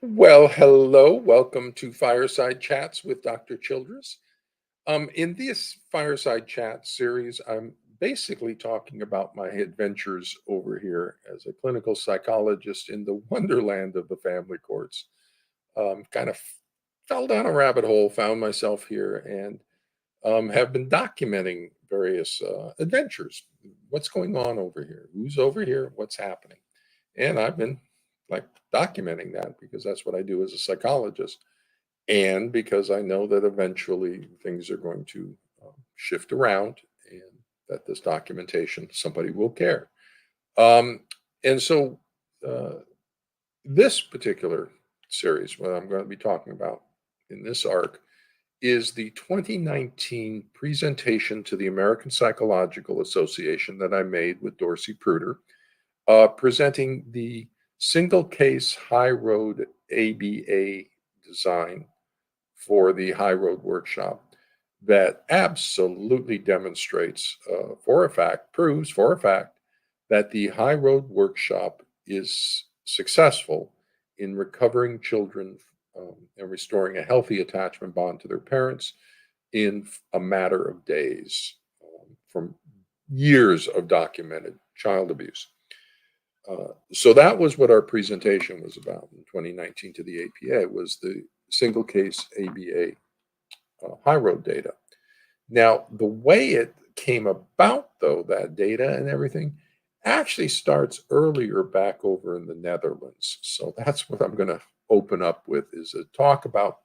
Well, hello. Welcome to Fireside Chats with Dr. Childress. In this Fireside Chat series, I'm basically talking about my adventures over here as a clinical psychologist in the wonderland of the family courts. Kind of fell down a rabbit hole, found myself here, and have been documenting various adventures. What's going on over here? Who's over here? What's happening? And I've been like documenting that because that's what I do as a psychologist, and because I know that eventually things are going to shift around, and that this documentation somebody will care. Um, and so, uh, this particular series, what I'm going to be talking about in this arc, is the 2019 presentation to the American Psychological Association that I made with Dorcy Pruter, presenting the single case high road ABA design for the high road workshop that absolutely demonstrates for a fact, proves for a fact, that the high road workshop is successful in recovering children and restoring a healthy attachment bond to their parents in a matter of days from years of documented child abuse. So that was what our presentation was about in 2019 to the APA, was the single case ABA high road data. Now, the way it came about, though, that data and everything actually starts earlier back over in the Netherlands. So that's what I'm going to open up with, is a talk about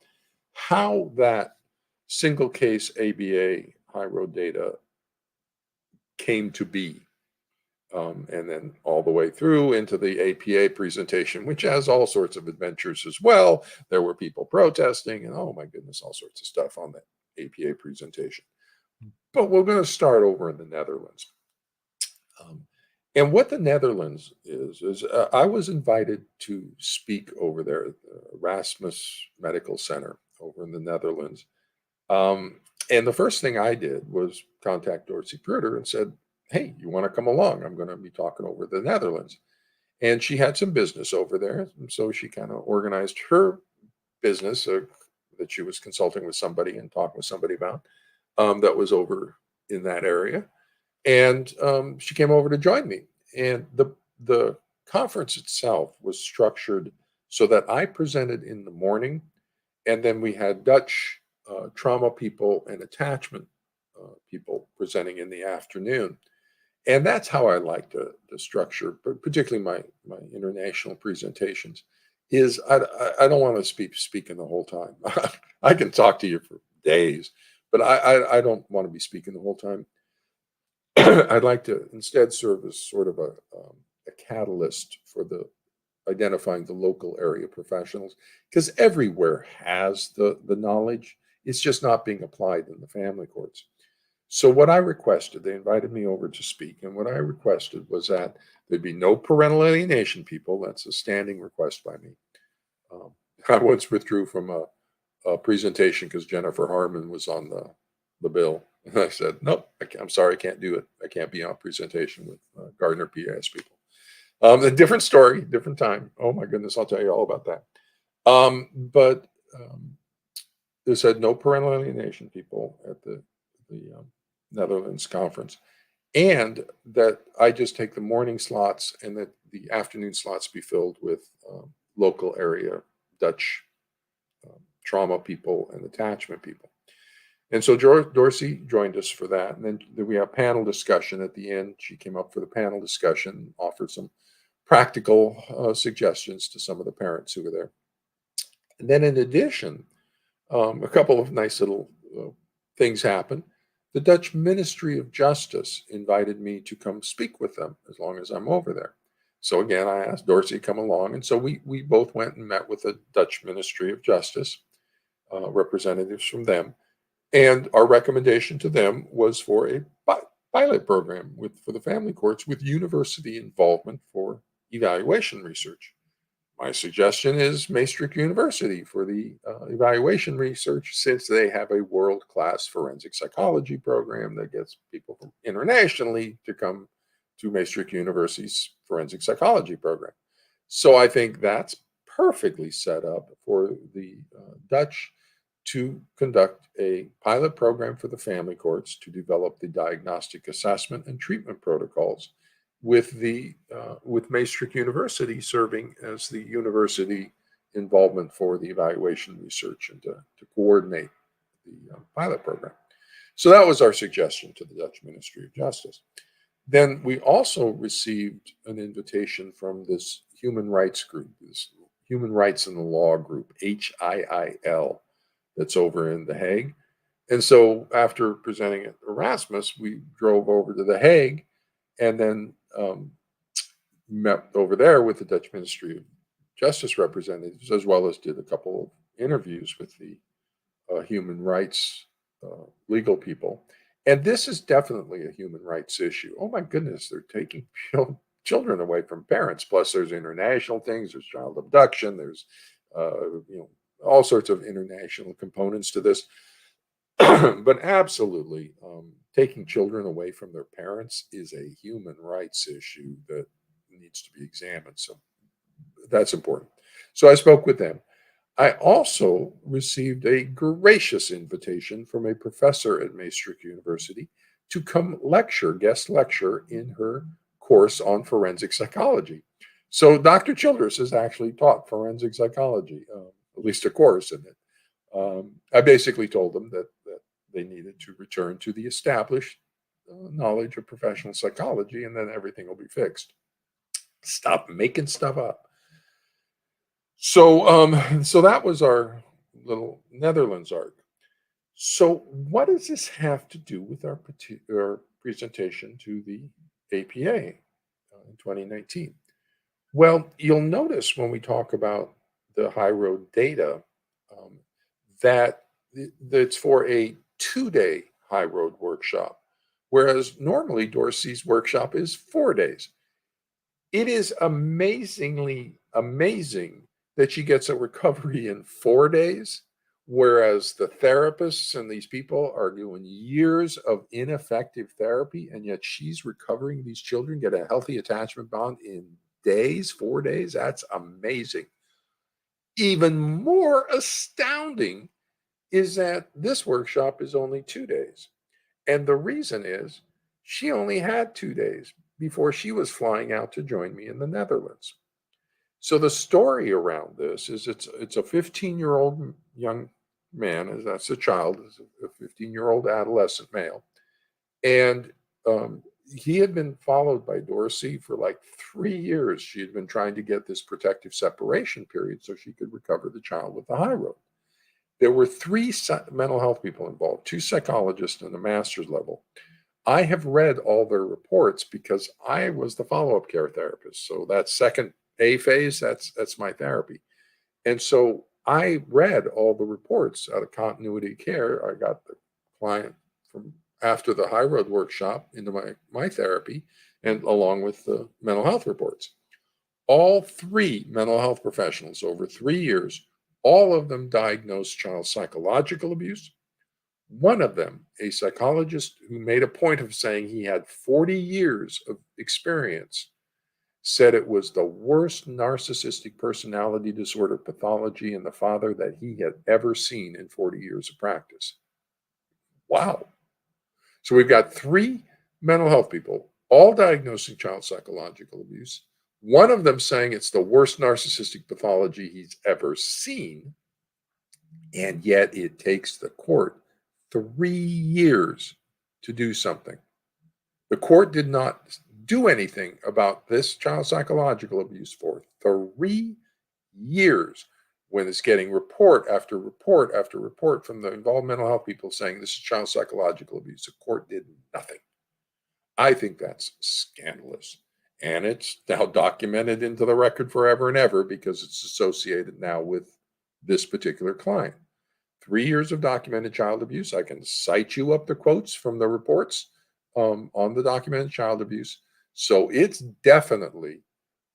how that single case ABA high road data came to be. And then all the way through into the APA presentation, which has all sorts of adventures as well. There were people protesting, and oh my goodness, all sorts of stuff on that APA presentation. But we're going to start over in the Netherlands. Um, and what the Netherlands is I was invited to speak over there at the Erasmus Medical Center over in the Netherlands. And the first thing I did was contact Dorcy Pruter and said, "Hey, you want to come along? I'm going to be talking over the Netherlands." And she had some business over there. And so she kind of organized her business that she was consulting with somebody and talking with somebody about, that was over in that area. And she came over to join me. And the conference itself was structured so that I presented in the morning, and then we had Dutch trauma people and attachment people presenting in the afternoon. And that's how I like to structure, but particularly my international presentations. Is I don't want to speaking the whole time. I can talk to you for days, but I don't want to be speaking the whole time. I'd like to instead serve as sort of a catalyst for the identifying the local area professionals, because everywhere has the knowledge. It's just not being applied in the family courts. So what I requested, they invited me over to speak, and what I requested was that there'd be no parental alienation people. That's a standing request by me. Um, I once withdrew from a presentation because Jennifer Harmon was on the bill. And I said, nope, I'm sorry, I can't do it. I can't be on presentation with Gardner PAS people. A different story, different time. Oh my goodness, I'll tell you all about that. But they said no parental alienation people at the Netherlands conference, and that I just take the morning slots and that the afternoon slots be filled with local area Dutch trauma people and attachment people. And so Dorcy joined us for that. And then we have panel discussion at the end. She came up for the panel discussion, offered some practical suggestions to some of the parents who were there. And then in addition, a couple of nice little things happened. The Dutch Ministry of Justice invited me to come speak with them as long as I'm over there. So again, I asked Dorcy to come along. And so we both went and met with the Dutch Ministry of Justice, representatives from them. And our recommendation to them was for a pilot program for the family courts with university involvement for evaluation research. My suggestion is Maastricht University for the evaluation research, since they have a world-class forensic psychology program that gets people from internationally to come to Maastricht University's forensic psychology program. So I think that's perfectly set up for the Dutch to conduct a pilot program for the family courts to develop the diagnostic assessment and treatment protocols with Maastricht University serving as the university involvement for the evaluation research and to coordinate the pilot program. So that was our suggestion to the Dutch Ministry of Justice. Then we also received an invitation from this human rights group, this Human Rights in the Law group, HIIL, that's over in The Hague. And so after presenting at Erasmus, we drove over to The Hague and then met over there with the Dutch Ministry of Justice representatives, as well as did a couple of interviews with the human rights legal people. And this is definitely a human rights issue. Oh my goodness, they're taking children away from parents. Plus, there's international things. There's child abduction. There's all sorts of international components to this. But absolutely, taking children away from their parents is a human rights issue that needs to be examined. So that's important. So I spoke with them. I also received a gracious invitation from a professor at Maastricht University to come guest lecture in her course on forensic psychology. So Dr. Childress has actually taught forensic psychology, at least a course in it. I basically told them that they needed to return to the established knowledge of professional psychology, and then everything will be fixed. Stop making stuff up. So that was our little Netherlands arc. So what does this have to do with our presentation to the APA in 2019? Well, you'll notice when we talk about the high road data that it's for a 2-day high road workshop, whereas normally Dorcy's workshop is 4 days. It is amazingly amazing that she gets a recovery in 4 days, whereas the therapists and these people are doing years of ineffective therapy, and yet she's recovering these children, get a healthy attachment bond in days, 4 days. That's amazing. Even more astounding is that this workshop is only 2 days. And the reason is she only had 2 days before she was flying out to join me in the Netherlands. So the story around this is it's a 15-year-old young man, as that's a child, is a 15-year-old adolescent male. And he had been followed by Dorcy for like 3 years. She had been trying to get this protective separation period so she could recover the child with the high road. There were 3 mental health people involved, 2 psychologists and a master's level. I have read all their reports because I was the follow-up care therapist. So that second A phase, that's my therapy. And so I read all the reports out of continuity care. I got the client from after the high road workshop into my therapy, and along with the mental health reports. All 3 mental health professionals over 3 years, all of them diagnosed child psychological abuse. One of them, a psychologist who made a point of saying he had 40 years of experience, said it was the worst narcissistic personality disorder pathology in the father that he had ever seen in 40 years of practice. Wow. So we've got 3 mental health people, all diagnosing child psychological abuse. One of them saying it's the worst narcissistic pathology he's ever seen. And yet it takes the court 3 years to do something. The court did not do anything about this child psychological abuse for 3 years, when it's getting report after report after report from the involved mental health people saying this is child psychological abuse. The court did nothing. I think that's scandalous. And it's now documented into the record forever and ever because it's associated now with this particular client. 3 years of documented child abuse. I can cite you up the quotes from the reports on the documented child abuse. So it's definitely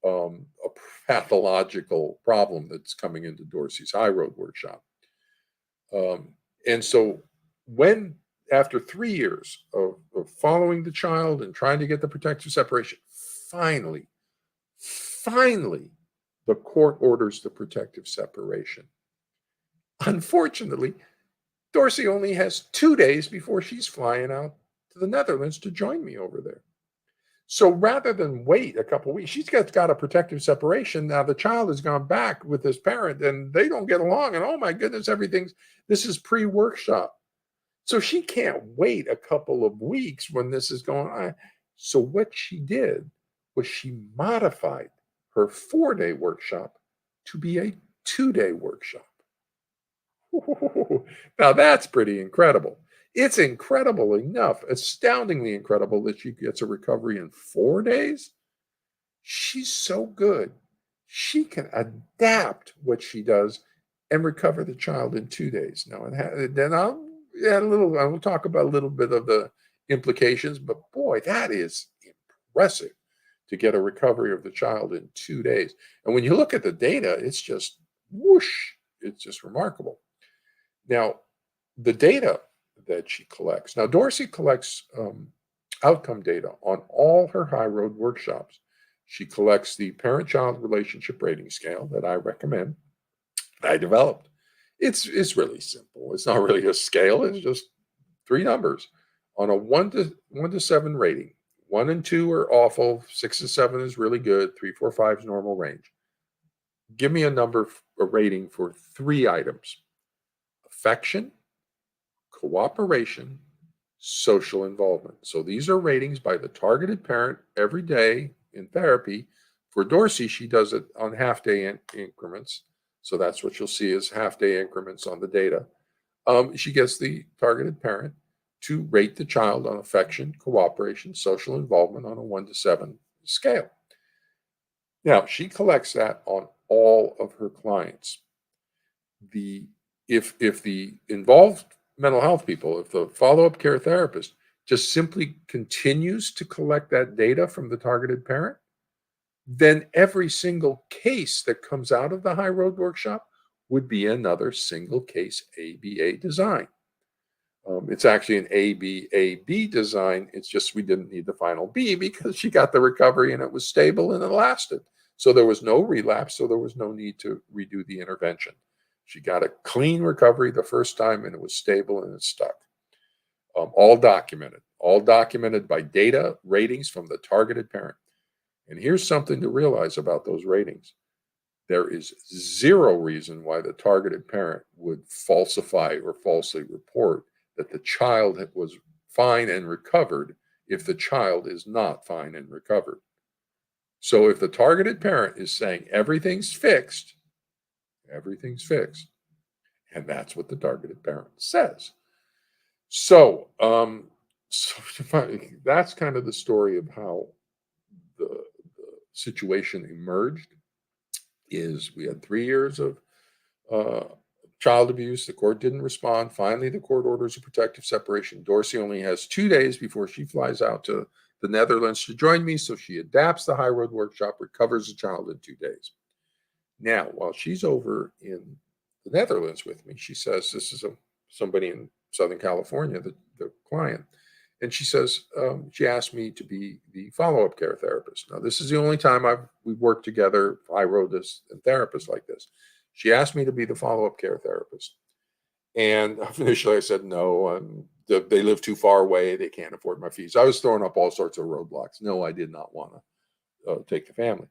a pathological problem that's coming into Dorcy's High Road workshop. And so when, after 3 years of following the child and trying to get the protective separation, finally, the court orders the protective separation. Unfortunately, Dorcy only has 2 days before she's flying out to the Netherlands to join me over there. So rather than wait a couple weeks, she's got a protective separation. Now the child has gone back with his parent and they don't get along. And oh my goodness, this is pre workshop. So she can't wait a couple of weeks when this is going on. So what she did was she modified her 4-day workshop to be a 2-day workshop. Now that's pretty incredible. It's incredible enough, astoundingly incredible that she gets a recovery in 4 days. She's so good. She can adapt what she does and recover the child in 2 days. Now, then I'll talk about a little bit of the implications, but boy, that is impressive to get a recovery of the child in 2 days. And when you look at the data, it's just whoosh, it's just remarkable. Now, the data that she collects. Now, Dorcy collects outcome data on all her high road workshops. She collects the parent-child relationship rating scale that I recommend, that I developed. It's really simple. It's not really a scale. It's just 3 numbers on a 1 to 7 rating. 1 and 2 are awful. 6 and 7 is really good. 3, 4, 5 is normal range. Give me a rating for 3 items: affection, cooperation, social involvement. So these are ratings by the targeted parent every day in therapy. For Dorcy, she does it on half-day increments. So that's what you'll see is half-day increments on the data. She gets the targeted parent to rate the child on affection, cooperation, social involvement on a 1 to 7 scale. Now, she collects that on all of her clients. If the involved mental health people, if the follow-up care therapist just simply continues to collect that data from the targeted parent, then every single case that comes out of the high road workshop would be another single case ABA design. It's actually an ABAB design. It's just we didn't need the final B because she got the recovery and it was stable and it lasted. So there was no relapse, so there was no need to redo the intervention. She got a clean recovery the first time and it was stable and it stuck. All documented by data ratings from the targeted parent. And here's something to realize about those ratings. There is zero reason why the targeted parent would falsify or falsely report that the child was fine and recovered if the child is not fine and recovered. So if the targeted parent is saying everything's fixed, and that's what the targeted parent says. So, that's kind of the story of how the situation emerged. Is we had 3 years of child abuse. The court didn't respond. Finally, the court orders a protective separation. Dorcy only has 2 days before she flies out to the Netherlands to join me. So she adapts the high road workshop, recovers the child in 2 days. Now, while she's over in the Netherlands with me, she says, this is somebody in Southern California, the client. And she says, she asked me to be the follow-up care therapist. Now, this is the only time we've worked together, high road and therapists like this. She asked me to be the follow-up care therapist. And initially I said, no, they live too far away. They can't afford my fees. I was throwing up all sorts of roadblocks. No, I did not want to take the family.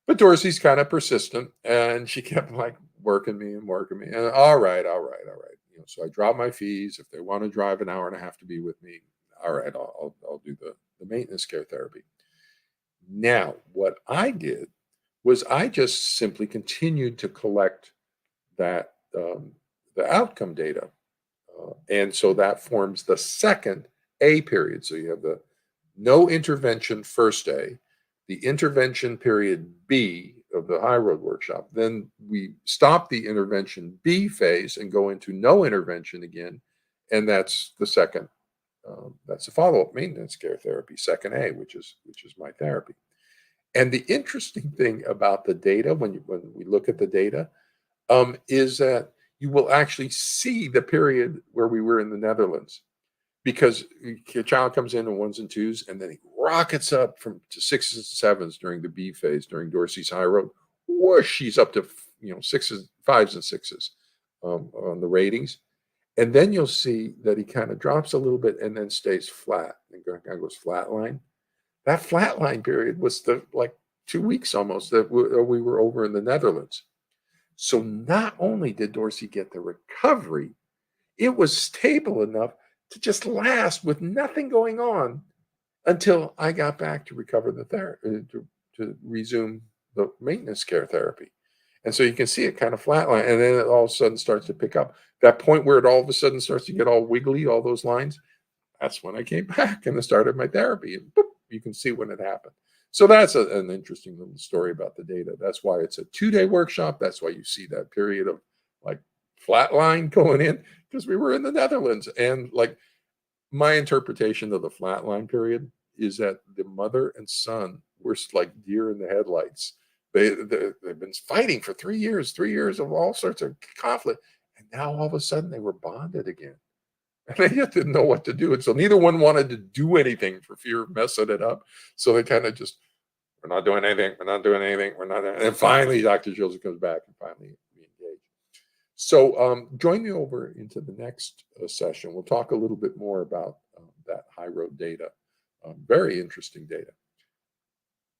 But Dorcy's kind of persistent, and she kept like working me. And all right. So I dropped my fees. If they want to drive an hour and a half to be with me, all right, I'll do the maintenance care therapy. Now, what I did was I just simply continued to collect that the outcome data, and so that forms the second A period. So you have the no intervention first A, the intervention period B of the high road workshop. Then we stop the intervention B phase and go into no intervention again, and that's the second. That's a follow-up maintenance care therapy, second A, which is my therapy. And the interesting thing about the data, when we look at the data, is that you will actually see the period where we were in the Netherlands, because your child comes in 1s and 2s, and then he rockets up to 6s and 7s during the B phase, during Dorcy's high road, whoosh, he's up to, sixes, fives and sixes on the ratings. And then you'll see that he kind of drops a little bit and then stays flat and kind of goes flatline. That flatline period was the like 2 weeks almost that we were over in the Netherlands. So not only did Dorcy get the recovery, it was stable enough to just last with nothing going on until I got back to recover the therapy, to resume the maintenance care therapy. And so you can see it kind of flatline, and then it all of a sudden starts to pick up. That point where it all of a sudden starts to get all wiggly, all those lines, that's when I came back and I started my therapy. And boop, you can see when it happened. So that's an interesting little story about the data. That's why it's a 2-day workshop. That's why you see that period of like flat line going in, because we were in the Netherlands. And like my interpretation of the flat line period is that the mother and son were like deer in the headlights. They've been fighting for 3 years of all sorts of conflict. And now all of a sudden they were bonded again. And they just didn't know what to do. And so neither one wanted to do anything for fear of messing it up. So they kind of just, we're not doing anything. We're not doing anything. We're not doing. And finally, Dr. Childress comes back and finally we engage. So join me over into the next session. We'll talk a little bit more about that high road data. Very interesting data.